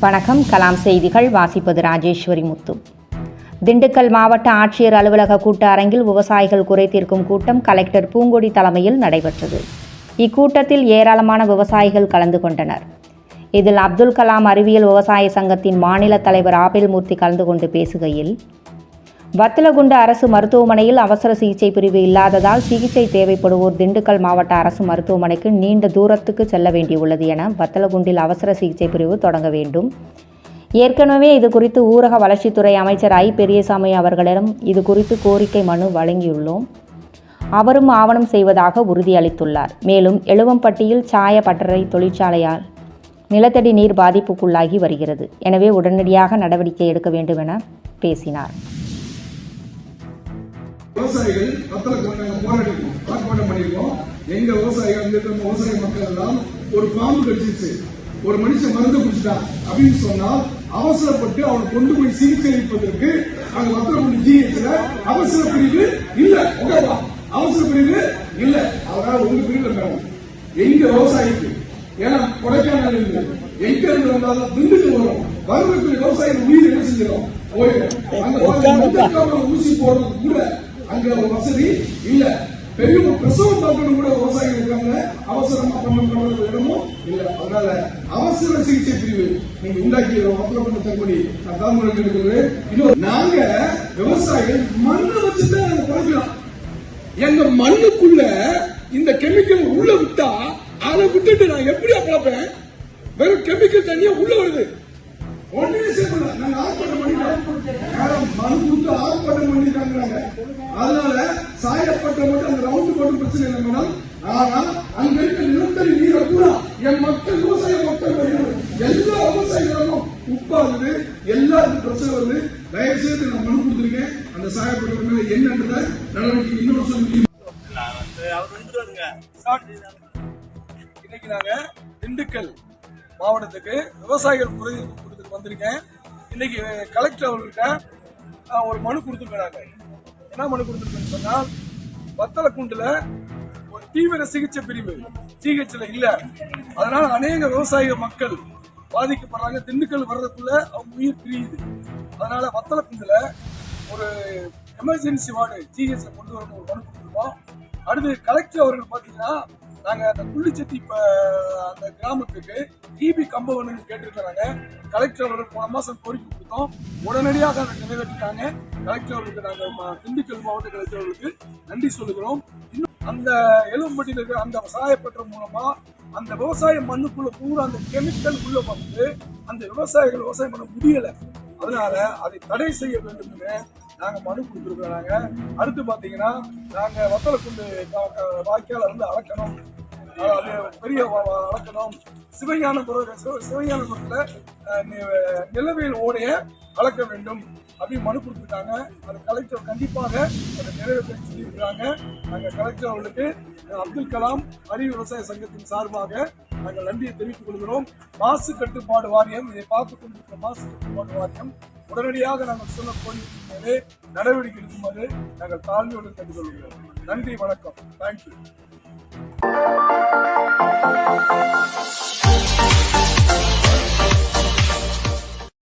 வணக்கம். கலாம் செய்திகள் வாசிப்பது ராஜேஸ்வரி முத்து. திண்டுக்கல் மாவட்ட ஆட்சியர் அலுவலக கூட்ட அரங்கில் விவசாயிகள் குறை தீர்க்கும் கூட்டம் கலெக்டர் பூங்கொடி தலைமையில் நடைபெற்றது. இக்கூட்டத்தில் ஏராளமான விவசாயிகள் கலந்து கொண்டனர். இதில் அப்துல் கலாம் அறிவியல் விவசாய சங்கத்தின் மாநில தலைவர் ஆபேல்மூர்த்தி கலந்து கொண்டு பேசுகையில், வத்தலகுண்டு அரசு மருத்துவமனையில் அவசர சிகிச்சை பிரிவு இல்லாததால் சிகிச்சை தேவைப்படுவோர் திண்டுக்கல் மாவட்ட அரசு மருத்துவமனைக்கு நீண்ட தூரத்துக்கு செல்ல வேண்டியுள்ளது என வத்தலகுண்டில் அவசர சிகிச்சை பிரிவு தொடங்க வேண்டும். ஏற்கனவே இது குறித்து ஊரக வளர்ச்சித்துறை அமைச்சர் ஐ. பெரியசாமி அவர்களிடம் இது குறித்து கோரிக்கை மனு வழங்கியுள்ளோம். அவரும் ஆவணம் செய்வதாக உறுதியளித்துள்ளார். மேலும் எழுவம்பட்டியில் சாய பட்டறை தொழிற்சாலையால் நிலத்தடி நீர் பாதிப்புக்குள்ளாகி வருகிறது. எனவே உடனடியாக நடவடிக்கை எடுக்க வேண்டும் என பேசினார். விவசாயிகள் ஆர்ப்பாட்டம் பண்ணிருக்கோம். எங்க விவசாயிகள் விவசாய மக்கள் எல்லாம் ஒரு பாம்பு கடிச்சிச்சு, ஒரு மனுஷன் மருந்து குடிச்சிட்டான் அப்படின்னு சொன்னால் அவசரப்பட்டு அவனை கொண்டு போய் சிகிச்சை அளிப்பதற்கு அங்க வத்தலகுண்டு ஜிஹெச்ல அவசர பிரிவு இல்ல. அவசர பிரிவு இல்ல. அதனால உங்க பிரிவு வேணும் எங்க விவசாயிக்கு. ஏன்னா கொடைக்கானல் இருந்து எங்க இருந்து வந்தாலும் திண்டுக்கல் வரும். வருவதற்கு விவசாயிகள் உயிர் என்ன செஞ்சிடும் அங்க ஊசி போடுறது கூட அங்க ஒரு வசதி இல்ல. பெரிய பிரசவம் பார்க்கணும் கூட விவசாயிகள் இருக்காங்க. அவசரமா பண்ண இடமும் இல்ல. அதனால அவசர சிகிச்சை பிரிவு நீங்க உண்டாக்கி வத்தலகுண்டு தங்கடி இருக்கிறது. நாங்க விவசாயிகள் மண்ணு வச்சுதான் நாங்க குறைக்கலாம். எங்க மண்ணுக்குள்ள இந்த கெமிக்கல் உள்ள விட்டா அதை விட்டுட்டு நான் எப்படி அப்பளப்பேன்? வெறும் கெமிக்கல் தண்ணியா உள்ள வருது. ஒன்றுமே செய்யல. நாங்க ஆர்ப்பாட்டம் பண்ணிட்டோம். மனு கொடுத்து ஆர்ப்பாட்டம் பண்ணிட்டாங்க. அதனால சாயப்பட்ட மட்டும் அந்த ரவுண்டு போட்டு பிரச்சனை இல்லை மேடம். ஆனா அங்க இருக்க நிலத்தடி நீரை கூட என் மக்கள் விவசாய மக்கள் எல்லா விவசாயிகளும் உப்பாகுது, எல்லாருக்கும் பிரச்சனை வருது. தயவு செய்து நான் மனு கொடுத்துருக்கேன். அந்த சாயப்பட்ட மேல என்னன்றத நடவடிக்கை இன்னொரு சொல்லி இன்னைக்கு நாங்க திண்டுக்கல் மாவட்டத்துக்கு விவசாயிகள் குறை கொடுத்துட்டு வந்திருக்கேன். இன்னைக்கு கலெக்டர் அவர்கிட்ட ஒரு மனு கொடுத்துருக்காங்க. என்ன மனு கொடுத்துருக்கேன்னு சொன்னால், வத்தலகுண்டுல ஒரு தீவிர சிகிச்சை பிரிவு சிகிச்சைல இல்ல. அதனால அநேக விவசாய மக்கள் பாதிக்கப்படுறாங்க. திண்டுக்கல் வர்றதுக்குள்ள அவங்க உயிர் பிரியுது. அதனால வத்தலகுண்டுல ஒரு எமர்ஜென்சி வார்டு சிஹெச்ல கொண்டு வரணும் ஒரு மனு கொடுத்துருக்கோம். அடுத்து கலெக்டர் அவர்கள் பாத்தீங்கன்னா, நாங்க அந்த புள்ளிச்செட்டி அந்த கிராமத்துக்கு டிபி கம்பம் வேணும்னு கேட்டிருக்கிறாங்க. கலெக்டர் அவர்கள் போன மாசம் கோரிக்கை கொடுத்தோம். உடனடியாக அதை நிறைவேற்றிட்டாங்க. கலெக்டர் அவர்களுக்கு நாங்கள் திண்டுக்கல் மாவட்ட கலெக்டர் அவர்களுக்கு நன்றி சொல்லுகிறோம். இன்னும் அந்த எழுவம்பட்டியில் இருக்கிற அந்த சாயப்பட்டறை மூலமா அந்த விவசாய மண்ணுக்குள்ள பூரா அந்த கெமிக்கல் உள்ள வந்து அந்த விவசாயிகள் விவசாயம் பண்ண முடியல. அதனால அதை தடை செய்ய வேண்டும் என்று நாங்க மனு கொடுத்துருக்காங்க. அடுத்து பாத்தீங்கன்னா, நாங்க வத்தலகுண்டு வாய்க்கால இருந்து அளக்கணும், பெரிய அளக்கணும். சிவஞானபுரத்துல நிலவியல் ஓடைய அளக்க வேண்டும் அப்படின்னு மனு கொடுத்துருக்காங்க. அது கலெக்டர் கண்டிப்பாக அதை நிறைவேற்ற சொல்லியிருக்கிறாங்க. நாங்க கலெக்டர் அவர்களுக்கு அப்துல் கலாம் அறிவியல் விவசாய சங்கத்தின் சார்பாக நாங்கள் நன்றியை தெரிவித்துக் கொள்கிறோம். மாசு கட்டுப்பாடு வாரியம் இதை பார்த்துக் கொண்டிருக்கிற மாசு கட்டுப்பாடு வாரியம் உடனடியாக நாங்கள் சொல்ல கோரிக்கை மேலே நடவடிக்கை எடுக்குமாறு நாங்கள் தாழ்மையுடன் கேட்டுக்கொள்கிறோம். நன்றி, வணக்கம். தேங்க்யூ.